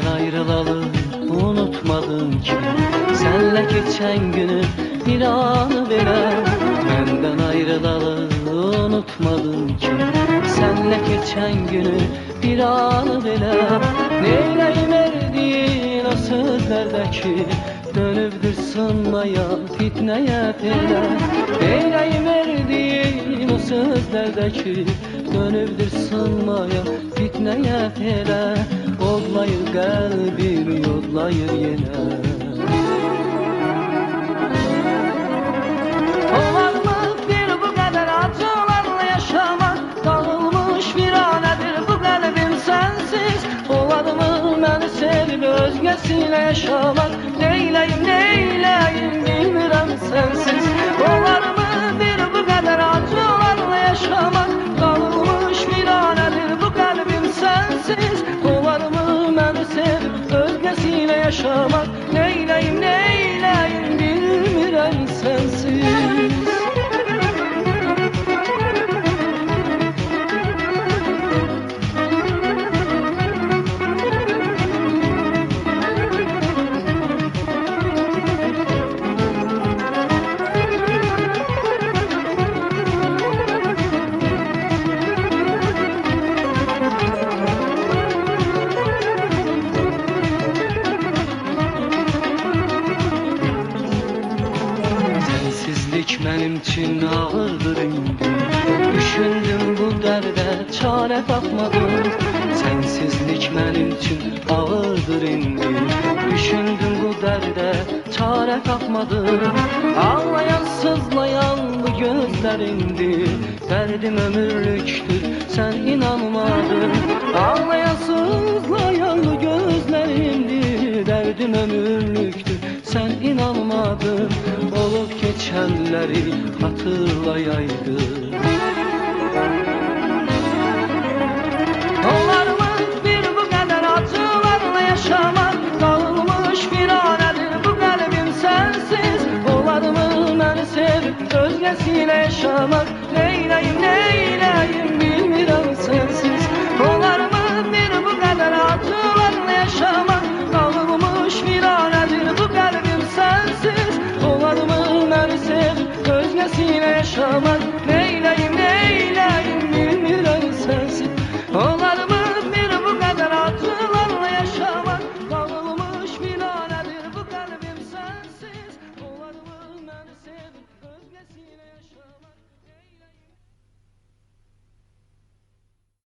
Senden ayrılalı unutmadım ki, senle geçen günü bir anı bile. Benden ayrılalı unutmadım ki, senle geçen günü bir anı bile. Neyleyim erdiğin o sözlerdeki, dönüp sınmaya fitneye fele. Neyleyim erdiğin o sözlerdeki, dönüp sınmaya fitneye fele. Odlayır kalbim, yodlayır yine. Olarmı bir bu kadar acılarla yaşamak, dağılmış viranedir bu kalbim sensiz. Olarmı beni sevip özgesiyle yaşamak, neyleyim neyleyim bilmirəm sensiz. Olarmı bir bu kadar acılarla yaşamak, dağılmış viranedir bu kalbim sensiz. Olarmı beni sevip özgesiyle yaşamak, neyleyim neyleyim bilmirəm sensiz. Sensizlik benim için ağırdır indi. Düşündüm bu derde çare tapmadım. Sensizlik benim için ağırdır indi. Düşündüm bu derde çare tapmadım. Ağlayan sızlayan bu gözlerindi. Derdim ömürlüktür sen inanmadın. Ağlayan sızlayan bu gözlerindi. Derdim ömürlüktür sen inanmadın. Olup geçenleri hatırlayaydın. Olarmı bir bu kadar acılarla yaşamak, dağılmış viranedir bu kalbim sensiz. Olarmı beni sevip özgesiyle yaşamak, neyleyim neyleyim bilmirəm sensiz. Olarmı bir bu kadar acılarla yaşamak, dağılmış viranedir bu kalbim sensiz. Olarmı beni sevip özgesiyle yaşamak,